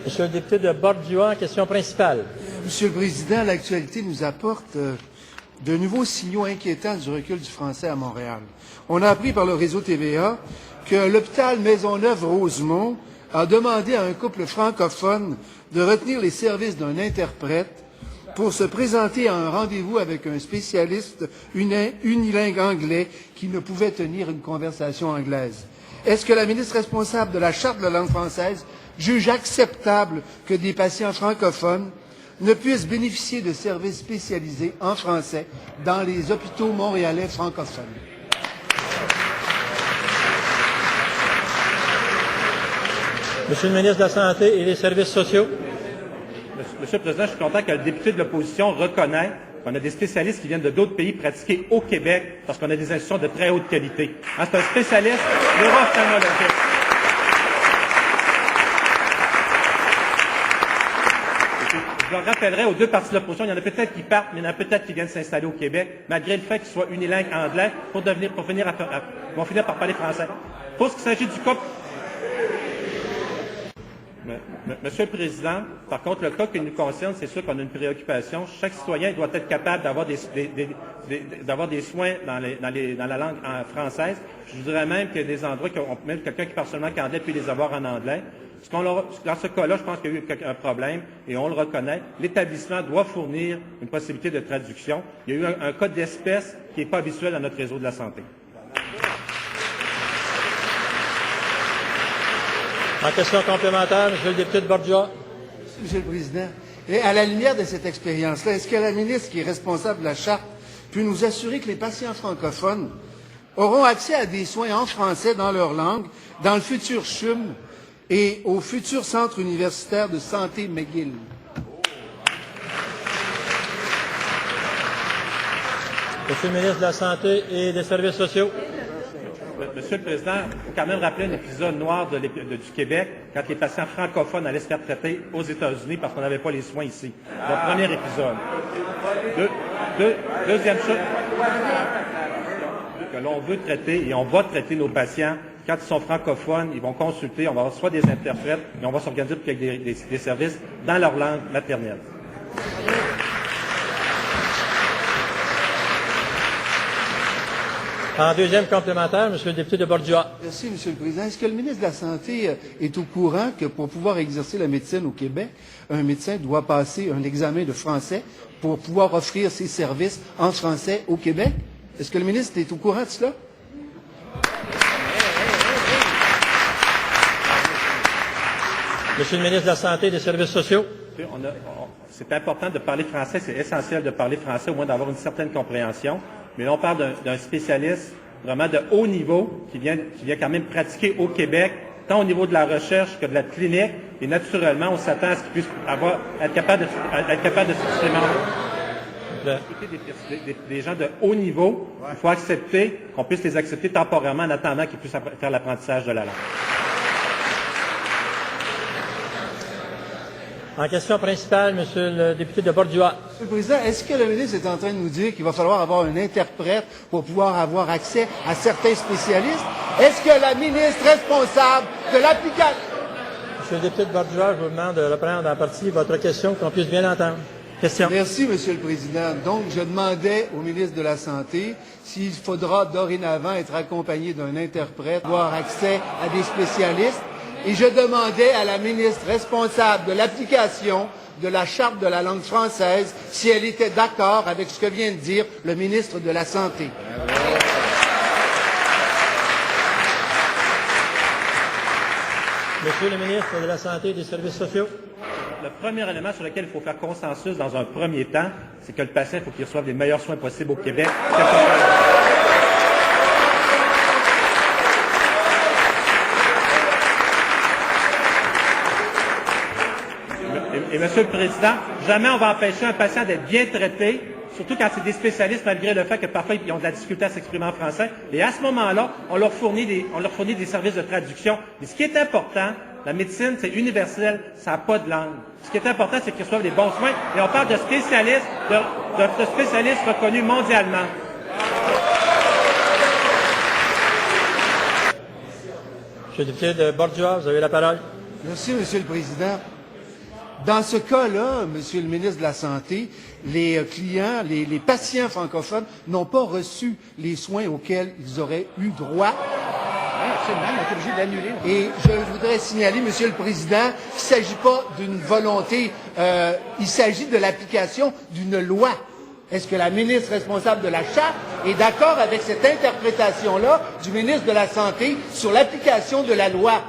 Monsieur le député de Bordua, question principale. Monsieur le Président, l'actualité nous apporte de nouveaux signaux inquiétants du recul du français à Montréal. On a appris par le réseau TVA que l'hôpital Maisonneuve-Rosemont a demandé à un couple francophone de retenir les services d'un interprète pour se présenter à un rendez-vous avec un spécialiste unilingue anglais qui ne pouvait tenir une conversation anglaise. Est-ce que la ministre responsable de la Charte de la langue française juge acceptable que des patients francophones ne puissent bénéficier de services spécialisés en français dans les hôpitaux montréalais francophones? Monsieur le ministre de la Santé et des Services sociaux. Monsieur le Président, je suis content que le député de l'opposition reconnaisse qu'on a des spécialistes qui viennent de d'autres pays pratiquer au Québec parce qu'on a des institutions de très haute qualité. C'est un spécialiste neuro-ophtalmologique. Je le rappellerai aux deux partis de l'opposition, il y en a peut-être qui partent, mais il y en a peut-être qui viennent s'installer au Québec, malgré le fait qu'ils soient unilingues anglais, vont finir par parler français. Pour ce qui s'agit du cas... Monsieur le Président, par contre, le cas qui nous concerne, c'est sûr qu'on a une préoccupation. Chaque citoyen doit être capable d'avoir des soins dans la langue française. Je dirais même qu'il y a des endroits même quelqu'un qui parle seulement anglais peut les avoir en anglais. Dans ce cas-là, je pense qu'il y a eu un problème et on le reconnaît. L'établissement doit fournir une possibilité de traduction. Il y a eu un cas d'espèce qui n'est pas habituel dans notre réseau de la santé. En question complémentaire, monsieur le député de Bordua. Monsieur le Président, et à la lumière de cette expérience-là, est-ce que la ministre qui est responsable de la Charte peut nous assurer que les patients francophones auront accès à des soins en français dans leur langue, dans le futur CHUM et au futur Centre universitaire de santé McGill? Monsieur le ministre de la Santé et des Services sociaux. Monsieur le Président, il faut quand même rappeler un épisode noir du Québec, quand les patients francophones allaient se faire traiter aux États-Unis parce qu'on n'avait pas les soins ici. Le premier épisode. Deuxième chose, que l'on veut traiter, et on va traiter nos patients, quand ils sont francophones, ils vont consulter, on va avoir soit des interprètes, mais on va s'organiser pour qu'il y ait des services dans leur langue maternelle. En deuxième complémentaire, monsieur le député de Bordua. Merci, Monsieur le Président. Est-ce que le ministre de la Santé est au courant que pour pouvoir exercer la médecine au Québec, un médecin doit passer un examen de français pour pouvoir offrir ses services en français au Québec? Est-ce que le ministre est au courant de cela? Monsieur le ministre de la Santé et des Services sociaux. C'est important de parler français, c'est essentiel de parler français, au moins d'avoir une certaine compréhension. Mais là, on parle d'un spécialiste vraiment de haut niveau qui vient quand même pratiquer au Québec, tant au niveau de la recherche que de la clinique. Et naturellement, on s'attend à ce qu'il puisse être capable de s'exprimer. Des gens de haut niveau, il faut accepter qu'on puisse les accepter temporairement en attendant qu'ils puissent faire l'apprentissage de la langue. En question principale, monsieur le député de Bordua. Monsieur le Président, est-ce que le ministre est en train de nous dire qu'il va falloir avoir un interprète pour pouvoir avoir accès à certains spécialistes? Est-ce que la ministre responsable de l'application... Monsieur le député de Bordua, je vous demande de reprendre en partie votre question, qu'on puisse bien l'entendre. Question. Merci, Monsieur le Président. Donc, je demandais au ministre de la Santé s'il faudra dorénavant être accompagné d'un interprète, avoir accès à des spécialistes. Et je demandais à la ministre responsable de l'application de la Charte de la langue française si elle était d'accord avec ce que vient de dire le ministre de la Santé. Monsieur le ministre de la Santé et des Services sociaux. Le premier élément sur lequel il faut faire consensus dans un premier temps, c'est que le patient, il faut qu'il reçoive les meilleurs soins possibles au Québec. Et Monsieur le Président, jamais on va empêcher un patient d'être bien traité, surtout quand c'est des spécialistes, malgré le fait que parfois ils ont de la difficulté à s'exprimer en français. Et à ce moment-là, on leur fournit des services de traduction. Mais ce qui est important, la médecine, c'est universel, ça n'a pas de langue. Ce qui est important, c'est qu'ils reçoivent des bons soins. Et on parle de spécialistes, de spécialistes reconnus mondialement. Monsieur le député de Bordua, vous avez la parole. Merci, Monsieur le Président. Dans ce cas-là, Monsieur le ministre de la Santé, les clients, les patients francophones n'ont pas reçu les soins auxquels ils auraient eu droit. Oui, absolument, on est obligé d'annuler. Et je voudrais signaler, Monsieur le Président, qu'il ne s'agit pas d'une volonté, il s'agit de l'application d'une loi. Est-ce que la ministre responsable de la Charte est d'accord avec cette interprétation-là du ministre de la Santé sur l'application de la loi?